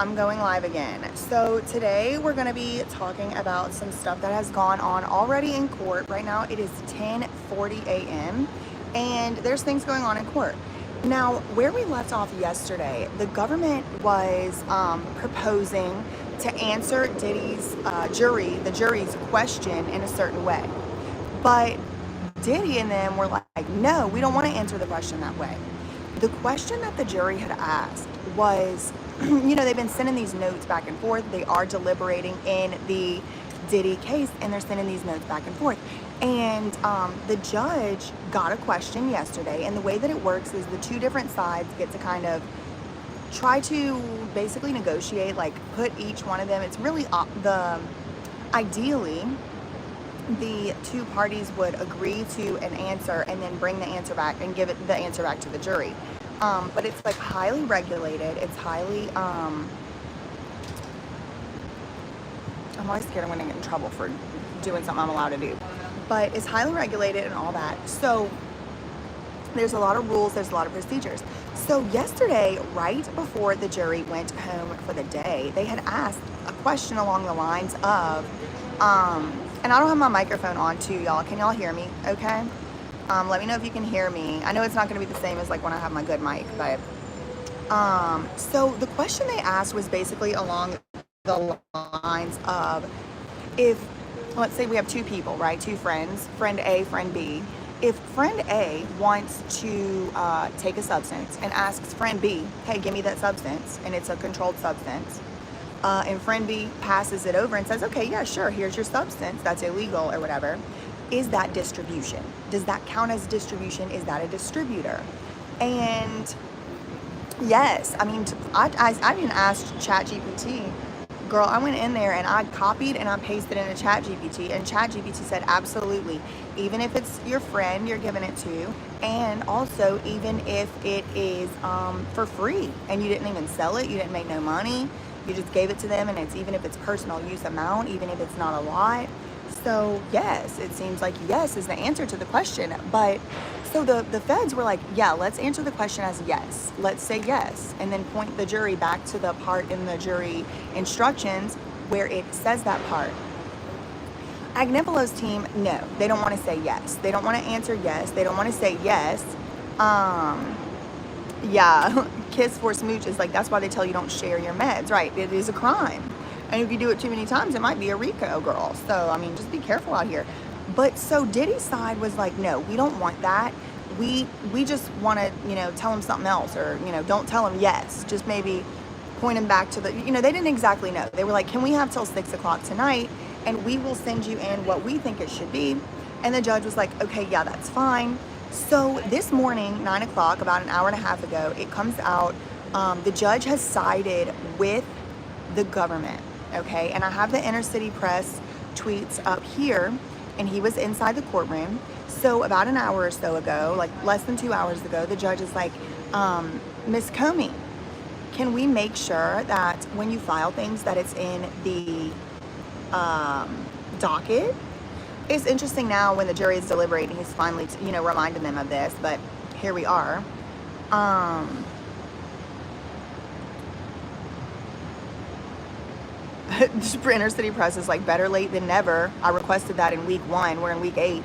I'm going live again. So today we're going to be talking about some stuff that has gone on already in court. Right now it is 10:40 a.m. and there's things going on in court. Now, where we left off yesterday, the government was proposing to answer Diddy's the jury's question in a certain way. But Diddy and them were like, no, we don't want to answer the question that way. The question that the jury had asked was, they've been sending these notes back and forth. They are deliberating in the Diddy case, and they're sending these notes back and forth. And the judge got a question yesterday, and the way that it works is the two different sides get to kind of try to basically negotiate, like put each one of them. It's really ideally, the two parties would agree to an answer and then bring the answer back and give the answer back to the jury. But it's like highly regulated. It's highly, I'm always scared I'm gonna get in trouble for doing something I'm allowed to do. But it's highly regulated and all that. So there's a lot of rules, there's a lot of procedures. So yesterday, right before the jury went home for the day, they had asked a question along the lines of, and I don't have my microphone on too, y'all. Can y'all hear me okay? Let me know if you can hear me. I know it's not going to be the same as like when I have my good mic, but so the question they asked was basically along the lines of, if, let's say we have two people, right? Two friends, friend A, friend B. If friend A wants to take a substance and asks friend B, hey, give me that substance, and it's a controlled substance, and friend B passes it over and says, okay, yeah, sure, here's your substance, that's illegal or whatever, is that distribution? Does that count as distribution? Is that a distributor? And yes, I mean, I even asked ChatGPT, girl, I went in there and I copied and I pasted into ChatGPT, and ChatGPT said absolutely, even if it's your friend you're giving it to, and also even if it is for free and you didn't even sell it, you didn't make no money, you just gave it to them, and it's even if it's personal use amount, even if it's not a lot. So yes, it seems like yes is the answer to the question. But so the feds were like, yeah, let's answer the question as yes. Let's say yes, and then point the jury back to the part in the jury instructions where it says that part. Agnifilo's team, no, they don't want to say yes. They don't want to answer yes. They don't want to say yes. Yeah, kiss for smooch is like, that's why they tell you don't share your meds, right? It is a crime. And if you do it too many times, it might be a RICO, girl. So, I mean, just be careful out here. But so Diddy's side was like, no, we don't want that. We just want to, tell him something else, or, don't tell him yes. Just maybe point him back to the, they didn't exactly know. They were like, can we have till 6 o'clock tonight? And we will send you in what we think it should be. And the judge was like, okay, yeah, that's fine. So this morning, 9 o'clock, about an hour and a half ago, it comes out, the judge has sided with the government. Okay, and I have the Inner City Press tweets up here, and he was inside the courtroom. So about an hour or so ago, like less than 2 hours ago, the judge is like, Miss Comey, can we make sure that when you file things that it's in the docket? It's interesting now when the jury is deliberating, he's finally, reminding them of this, but here we are. Inner City Press is like, better late than never. I requested that in week 1. We're in week 8.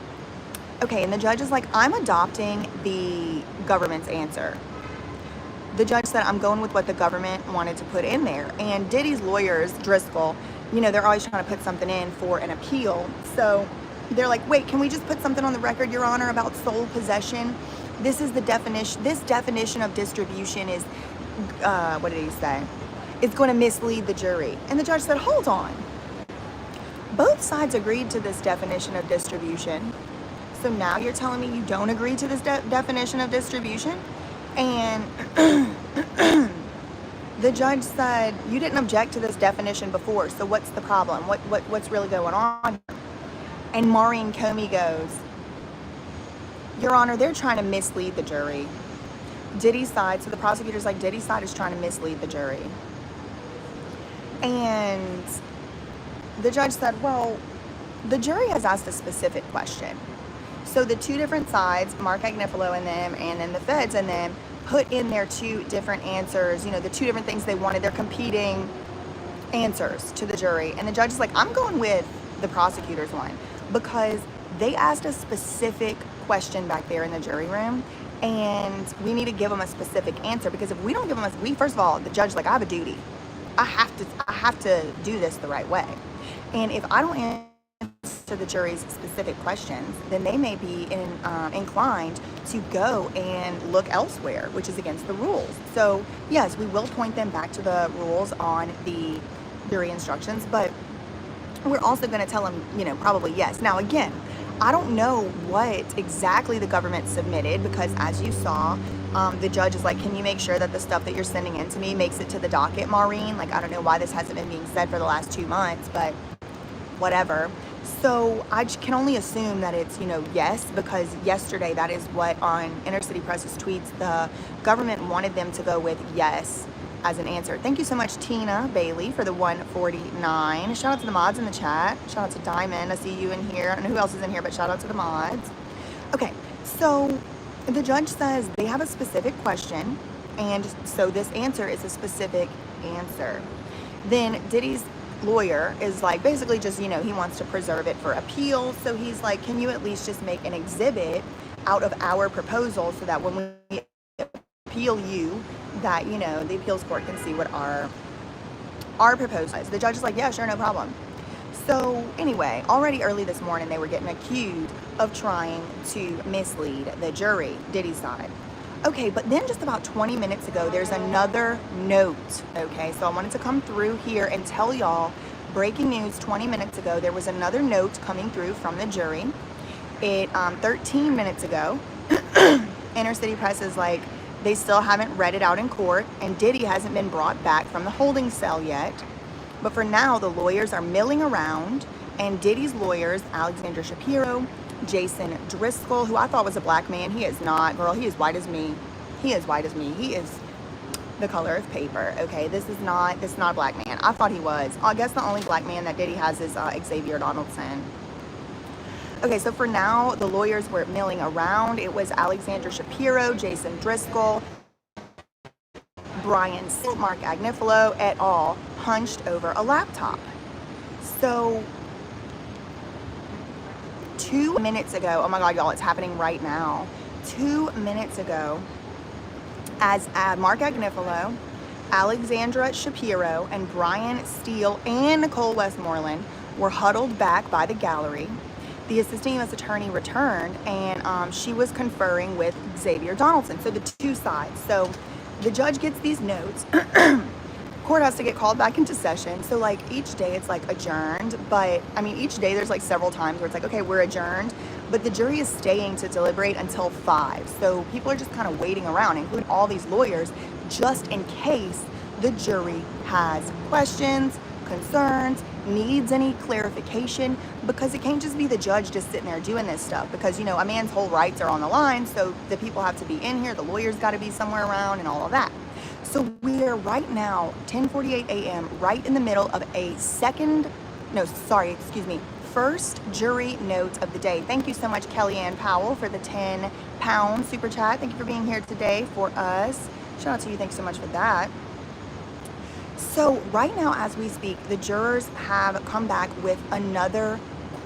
Okay, and the judge is like, I'm adopting the government's answer. The judge said, I'm going with what the government wanted to put in there. And Diddy's lawyers, Driscoll, they're always trying to put something in for an appeal. So they're like, wait, can we just put something on the record, Your Honor, about sole possession? This is the definition. This definition of distribution is, what did he say? It's going to mislead the jury. And the judge said, hold on. Both sides agreed to this definition of distribution. So now you're telling me you don't agree to this definition of distribution? And the judge said, you didn't object to this definition before, so what's the problem? What's really going on? And Maureen Comey goes, Your Honor, they're trying to mislead the jury. Diddy's side, so the prosecutor's like, Diddy's side is trying to mislead the jury. And the judge said, well, the jury has asked a specific question. So the two different sides, Mark Agnifilo and them, and then the feds and them, put in their two different answers, you know, the two different things they wanted, their competing answers to the jury. And the judge is like, I'm going with the prosecutor's one because they asked a specific question back there in the jury room, and we need to give them a specific answer, because if we don't give them first of all, the judge is like, I have a duty. I have to do this the right way. And if I don't answer the jury's specific questions, then they may be inclined to go and look elsewhere, which is against the rules. So yes, we will point them back to the rules on the jury instructions, but we're also going to tell them, you know, probably yes. Now again, I don't know what exactly the government submitted, because as you saw, the judge is like, can you make sure that the stuff that you're sending in to me makes it to the docket, Maureen? Like, I don't know why this hasn't been being said for the last 2 months, but whatever. So I can only assume that it's, you know, yes, because yesterday, that is what on Inner City Press's tweets, the government wanted them to go with yes as an answer. Thank you so much, Tina Bailey, for the 149. Shout out to the mods in the chat. Shout out to Diamond. I see you in here. I don't know who else is in here, but shout out to the mods. Okay, so the judge says they have a specific question, and so this answer is a specific answer. Then Diddy's lawyer is like, basically just, you know, he wants to preserve it for appeal. So he's like, can you at least just make an exhibit out of our proposal so that when we appeal you, that, you know, the appeals court can see what our proposal is. The judge is like, yeah, sure, no problem. So anyway, already early this morning, they were getting accused of trying to mislead the jury, Diddy's side. Okay, but then just about 20 minutes ago, there's another note, okay? So I wanted to come through here and tell y'all, breaking news 20 minutes ago, there was another note coming through from the jury. 13 minutes ago, Inner City Press is like, they still haven't read it out in court, and Diddy hasn't been brought back from the holding cell yet. But for now, the lawyers are milling around, and Diddy's lawyers, Alexandra Shapiro, Jason Driscoll, who I thought was a black man. He is not, girl. He is white as me. He is white as me. He is the color of paper. Okay, this is not a black man. I thought he was. I guess the only black man that Diddy has is Xavier Donaldson. Okay, so for now, the lawyers were milling around. It was Alexandra Shapiro, Jason Driscoll, Brian Steele, Mark Agnifilo, et al., hunched over a laptop. So 2 minutes ago, oh my God, y'all, it's happening right now. 2 minutes ago, as Mark Agnifilo, Alexandra Shapiro, and Brian Steele and Nicole Westmoreland were huddled back by the gallery, the assistant U.S. attorney returned, and she was conferring with Xavier Donaldson. So the two sides. So the judge gets these notes. Court has to get called back into session. So like each day it's like adjourned, but I mean each day there's like several times where it's like, okay, we're adjourned, but the jury is staying to deliberate until 5. So people are just kind of waiting around, including all these lawyers, just in case the jury has questions, concerns, needs any clarification, because it can't just be the judge just sitting there doing this stuff, because, you know, a man's whole rights are on the line. So the people have to be in here, the lawyers got to be somewhere around and all of that. So we are right now, 10:48 a.m., right in the middle of a first jury note of the day. Thank you so much, Kellyanne Powell, for the £10 super chat. Thank you for being here today for us. Shout out to you. Thanks so much for that. So right now, as we speak, the jurors have come back with another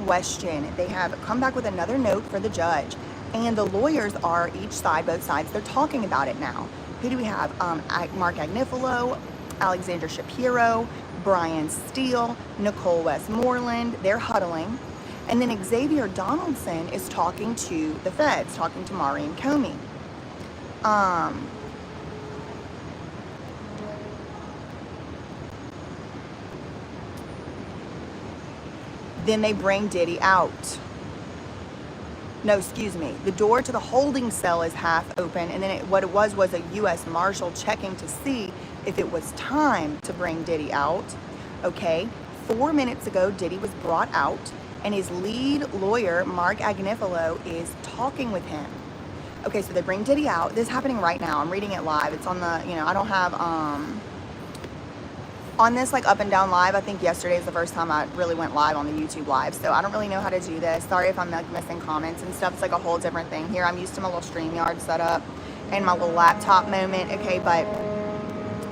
question. They have come back with another note for the judge. And the lawyers are, each side, both sides, they're talking about it now. Who do we have? Mark Agnifilo, Alexandra Shapiro, Brian Steele, Nicole Westmoreland. They're huddling. And then Xavier Donaldson is talking to the feds, talking to Maureen Comey. Then they bring Diddy out. No, excuse me. The door to the holding cell is half open, and then what it was a U.S. Marshal checking to see if it was time to bring Diddy out. Okay, 4 minutes ago, Diddy was brought out, and his lead lawyer, Mark Agnifilo, is talking with him. Okay, so they bring Diddy out. This is happening right now. I'm reading it live. It's on the, you know, I don't have, on this like up and down live, I think yesterday is the first time I really went live on the YouTube live, so I don't really know how to do this. Sorry if I'm like missing comments and stuff. It's like a whole different thing here. I'm used to my little StreamYard setup, in my little laptop moment. Okay, but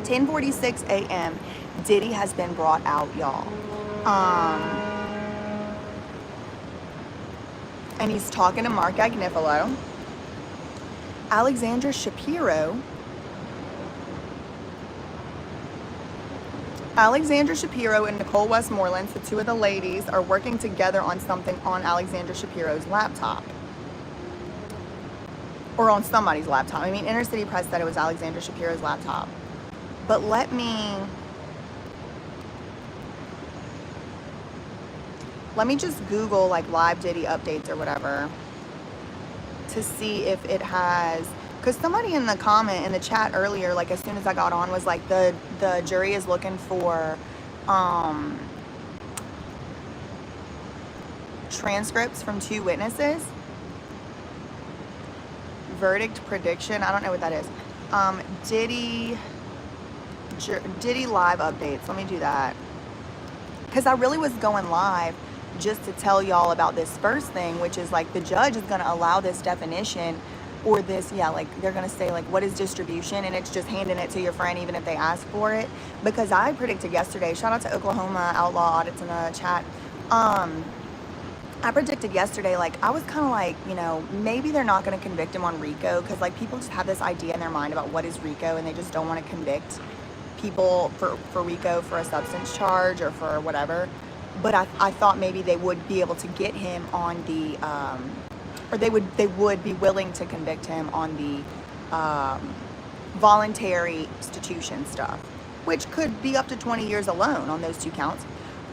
10:46 a.m. Diddy has been brought out, y'all. And he's talking to Mark Agnifilo. Alexandra Shapiro and Nicole Westmoreland, the two of the ladies, are working together on something on Alexandra Shapiro's laptop. Or on somebody's laptop. I mean, Inner City Press said it was Alexandra Shapiro's laptop. But let me just Google like live Diddy updates or whatever to see if it has, because somebody in the comment in the chat earlier, like as soon as I got on, was like the jury is looking for transcripts from 2 witnesses. Verdict prediction, I don't know what that is. Diddy live updates, let me do that. Because I really was going live just to tell y'all about this first thing, which is like the judge is going to allow this definition or this, like they're going to say like, what is distribution? And it's just handing it to your friend even if they ask for it. Because I predicted yesterday, shout out to Oklahoma Outlaw Audits in the chat. I predicted yesterday, like I was kind of like, you know, maybe they're not going to convict him on RICO, because like people just have this idea in their mind about what is RICO and they just don't want to convict people for RICO for a substance charge or for whatever. But I thought maybe they would be able to get him on the, or they would be willing to convict him on the voluntary institution stuff, which could be up to 20 years alone on those 2 counts.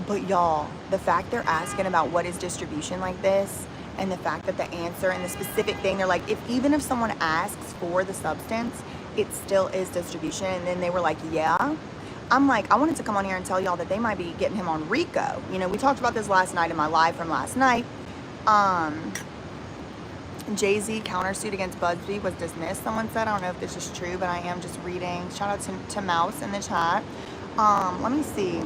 But y'all, the fact they're asking about what is distribution like this, and the fact that the answer and the specific thing, they're like, even if someone asks for the substance, it still is distribution. And then they were like, yeah. I'm like, I wanted to come on here and tell y'all that they might be getting him on RICO. You know, we talked about this last night in my live from last night. Jay-Z countersuit against BuzzFeed was dismissed, someone said. I don't know if this is true, but I am just reading. Shout out to Mouse in the chat. Let me see.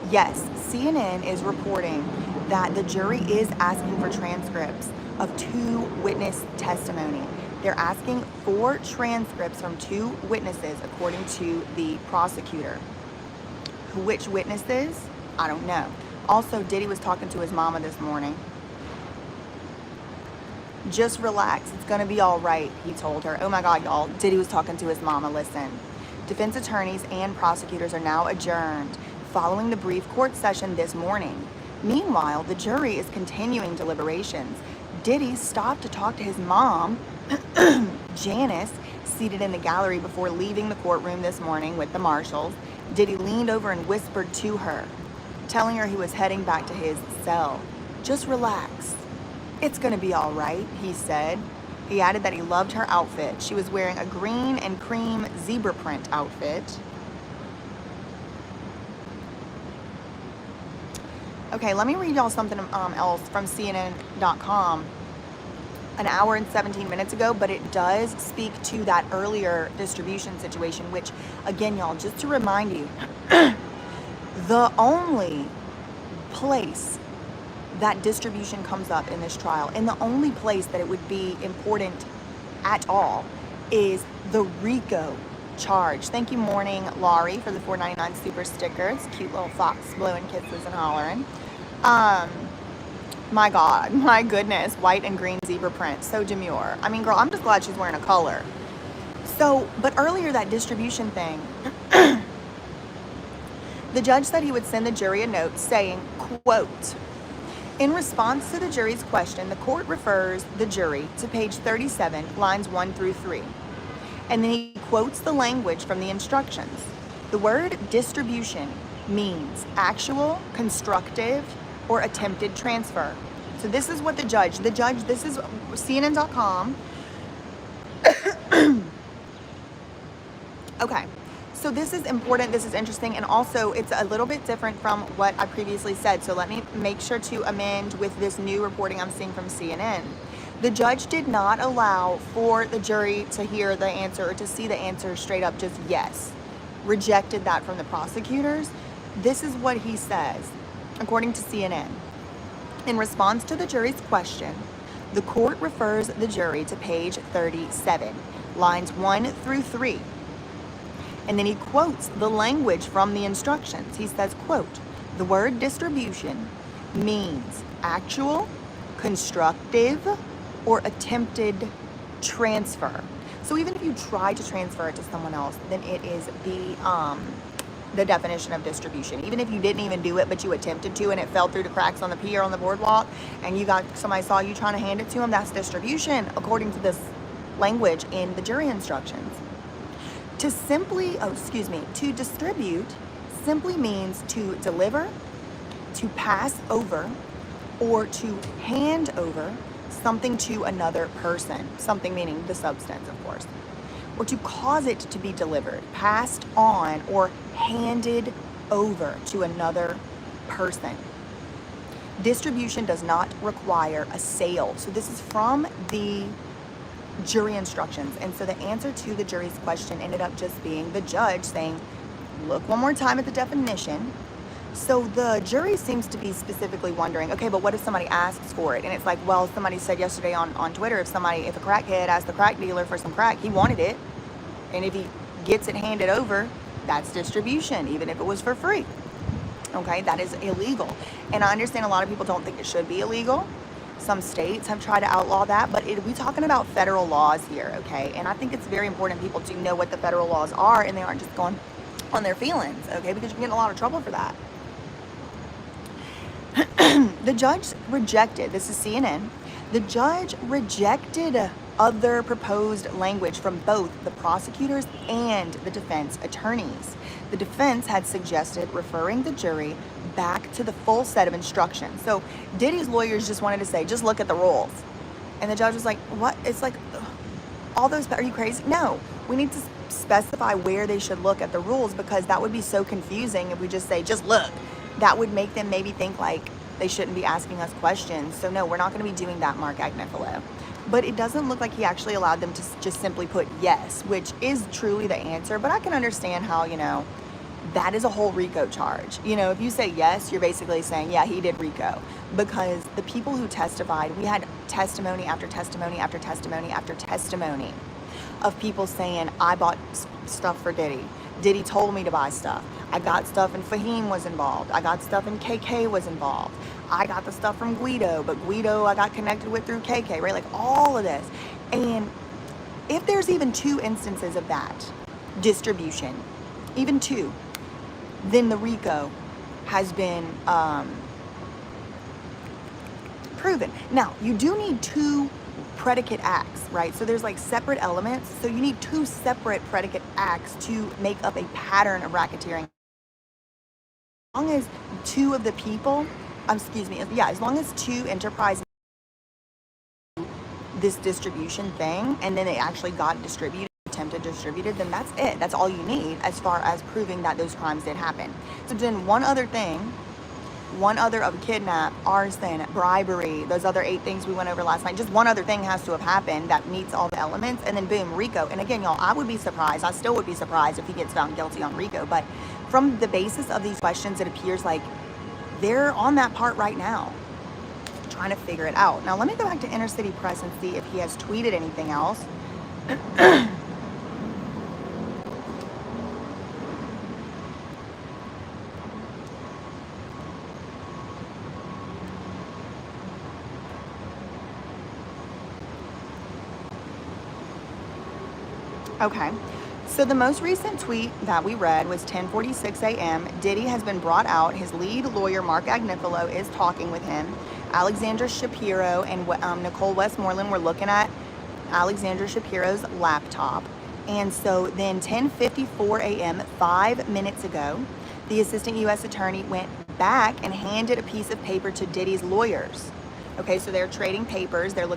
Yes, CNN is reporting that the jury is asking for transcripts of 2 witness testimony. They're asking for transcripts from 2 witnesses, according to the prosecutor. Which witnesses? I don't know. Also, Diddy was talking to his mama this morning. Just relax, it's gonna be all right, he told her. Oh my God, y'all, Diddy was talking to his mama. Listen, defense attorneys and prosecutors are now adjourned following the brief court session this morning. Meanwhile, the jury is continuing deliberations. Diddy stopped to talk to his mom, Janice, seated in the gallery before leaving the courtroom this morning with the marshals. Diddy leaned over and whispered to her, telling her he was heading back to his cell. Just relax. It's gonna be all right, he said. He added that he loved her outfit. She was wearing a green and cream zebra print outfit. Okay, let me read y'all something else from CNN.com an hour and 17 minutes ago, but it does speak to that earlier distribution situation, which, again, y'all, just to remind you, the only place that distribution comes up in this trial, and the only place that it would be important at all, is the RICO charge. Thank you, Morning Laurie, for the $4.99 super stickers. Cute little fox blowing kisses and hollering. My God, my goodness, white and green zebra print, so demure. I mean, girl, I'm just glad she's wearing a color. So, but earlier that distribution thing, the judge said he would send the jury a note saying, quote, in response to the jury's question, the court refers the jury to page 37, lines 1 through 3. And then he quotes the language from the instructions. The word distribution means actual, constructive, or attempted transfer. So this is what the judge, this is CNN.com. Okay, so this is important, this is interesting, and also it's a little bit different from what I previously said. So let me make sure to amend with this new reporting I'm seeing from CNN. The judge did not allow for the jury to hear the answer or to see the answer straight up, just yes. Rejected that from the prosecutors. This is what he says, according to CNN. In response to the jury's question, The court refers the jury to page 37, lines 1 through 3. And then he quotes the language from the instructions. He says, quote, "The word distribution means actual, constructive, or attempted transfer." So even if you try to transfer it to someone else, then it is the definition of distribution. Even if you didn't even do it, but you attempted to and it fell through the cracks on the pier on the boardwalk and somebody saw you trying to hand it to them, that's distribution according to this language in the jury instructions. To distribute simply means to deliver, to pass over, or to hand over something to another person. Something meaning the substance, of course. Or to cause it to be delivered, passed on, or handed over to another person. Distribution does not require a sale. So this is from the jury instructions. And so the answer to the jury's question ended up just being the judge saying, look one more time at the definition. So the jury seems to be specifically wondering, okay, but what if somebody asks for it? And it's like, well, somebody said yesterday on Twitter, if a crackhead asked the crack dealer for some crack, he wanted it. And if he gets it handed over, that's distribution, even if it was for free. Okay, that is illegal. And I understand a lot of people don't think it should be illegal. Some states have tried to outlaw that, but we're talking about federal laws here, okay? And I think it's very important people to know what the federal laws are and they aren't just going on their feelings, okay? Because you can get in a lot of trouble for that. The judge rejected, this is CNN, the judge rejected other proposed language from both the prosecutors and the defense attorneys. The defense had suggested referring the jury back to the full set of instructions. So Diddy's lawyers just wanted to say, just look at the rules. And the judge was like, what? It's like, all those, are you crazy? No, we need to specify where they should look at the rules because that would be so confusing if we just say, just look. That would make them maybe think like they shouldn't be asking us questions. So no, we're not going to be doing that, Mark Agnifilo. But it doesn't look like he actually allowed them to just simply put yes, which is truly the answer. But I can understand how, that is a whole RICO charge. If you say yes, you're basically saying, yeah, he did RICO. Because the people who testified, we had testimony after testimony after testimony after testimony of people saying, I bought stuff for Diddy. Diddy told me to buy stuff. I got stuff and Fahim was involved. I got stuff and KK was involved. I got the stuff from Guido, but Guido I got connected with through KK, right? Like all of this. And if there's even 2 instances of that distribution, even 2, then the RICO has been proven. Now, you do need 2 predicate acts, right? So there's like separate elements. So you need 2 separate predicate acts to make up a pattern of racketeering. As long as 2 of the people, as long as 2 enterprises this distribution thing, and then they actually got distributed, attempted distributed, then that's it. That's all you need as far as proving that those crimes did happen. So then one other of kidnap, arson, bribery, those other 8 things we went over last night, just one other thing has to have happened that meets all the elements, and then boom, RICO. And again, y'all, I still would be surprised if he gets found guilty on RICO, but from the basis of these questions, it appears like they're on that part right now, trying to figure it out. Now, let me go back to Inner City Press and see if he has tweeted anything else. Okay, so the most recent tweet that we read was 10:46 a.m. Diddy has been brought out. His lead lawyer, Mark Agnifilo, is talking with him. Alexandra Shapiro and Nicole Westmoreland were looking at Alexandra Shapiro's laptop. And so then 10:54 a.m., 5 minutes ago, the assistant U.S. attorney went back and handed a piece of paper to Diddy's lawyers. Okay, so they're trading papers. They're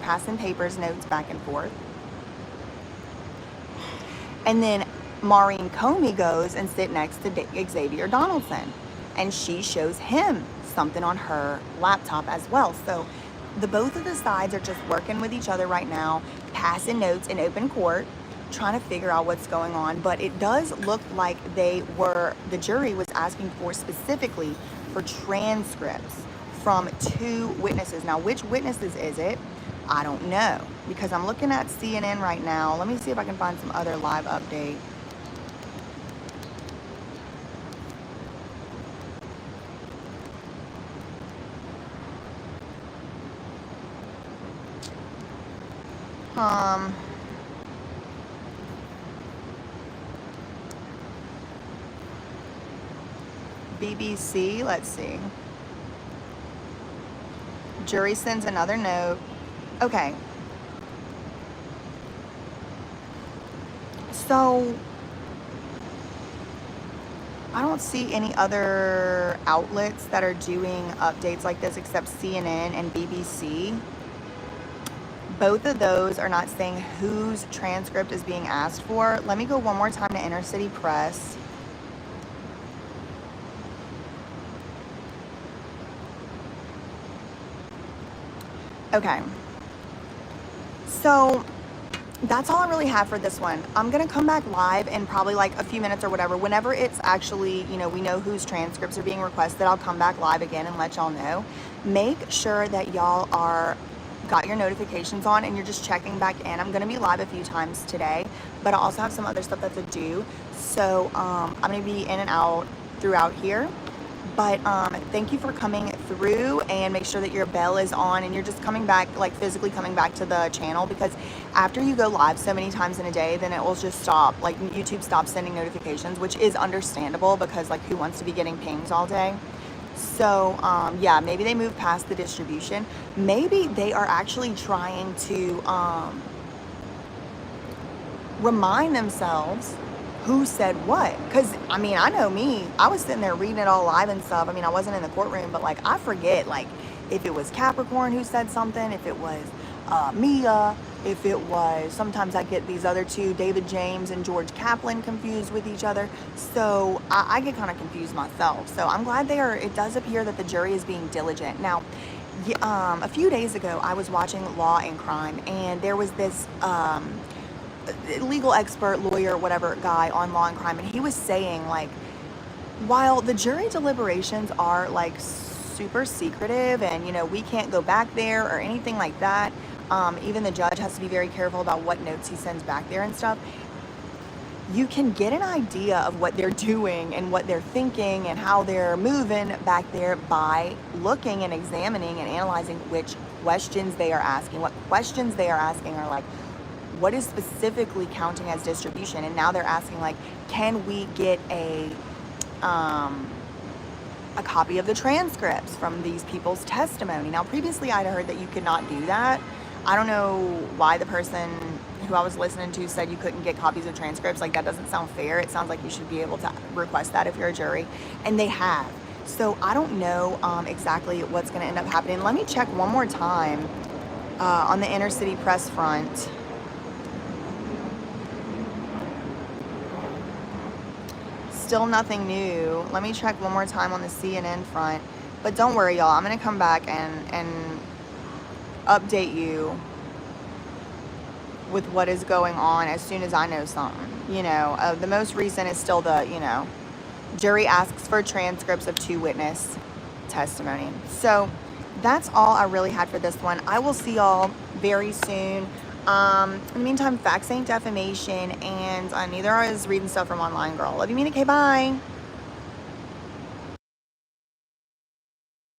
passing papers, notes back and forth. And then Maureen Comey goes and sits next to Xavier Donaldson, and she shows him something on her laptop as well. So both of the sides are just working with each other right now, passing notes in open court, trying to figure out what's going on. But it does look like the jury was asking for specifically for transcripts from 2 witnesses. Now, which witnesses is it? I don't know, because I'm looking at CNN right now. Let me see if I can find some other live update. BBC, let's see. Jury sends another note. Okay. So, I don't see any other outlets that are doing updates like this except CNN and BBC. Both of those are not saying whose transcript is being asked for. Let me go one more time to Inner City Press. Okay. So that's all I really have for this one. I'm going to come back live in probably like a few minutes or whatever. Whenever it's actually, you know, we know whose transcripts are being requested, I'll come back live again and let y'all know. Make sure that y'all are got your notifications on and you're just checking back in. I'm going to be live a few times today, but I also have some other stuff that's due. So I'm going to be in and out throughout here. But thank you for coming through, and make sure that your bell is on and you're just coming back, like physically coming back to the channel, because after you go live so many times in a day, then it will just stop. Like YouTube stops sending notifications, which is understandable because like who wants to be getting pings all day? So yeah, maybe they move past the distribution. Maybe they are actually trying to remind themselves who said what. Because I mean, I know me, I was sitting there reading it all live and stuff. I mean, I wasn't in the courtroom, but like I forget, like if it was Capricorn who said something, if it was Mia, if it was, sometimes I get these other two, David James and George Kaplan, confused with each other. So I get kind of confused myself. So I'm glad it does appear that the jury is being diligent. Now, a few days ago, I was watching Law and Crime, and there was this legal expert, lawyer, whatever guy on Law and Crime, and he was saying, like, while the jury deliberations are like super secretive and, you know, we can't go back there or anything like that, even the judge has to be very careful about what notes he sends back there and stuff, you can get an idea of what they're doing and what they're thinking and how they're moving back there by looking and examining and analyzing which questions they are asking. What questions they are asking are like, what is specifically counting as distribution? And now they're asking, like, can we get a copy of the transcripts from these people's testimony? Now, previously I'd heard that you could not do that. I don't know why the person who I was listening to said you couldn't get copies of transcripts. Like, that doesn't sound fair. It sounds like you should be able to request that if you're a jury, and they have. So I don't know exactly what's going to end up happening. Let me check one more time on the Inner City Press front. Still nothing new. Let me check one more time on the CNN front. But don't worry, y'all. I'm going to come back and update you with what is going on as soon as I know something. You know, the most recent is still the, you know, jury asks for transcripts of 2 witness testimony. So that's all I really had for this one. I will see y'all very soon. In the meantime, facts ain't defamation, and neither is reading stuff from online, girl. Love you, Mina. Okay, bye.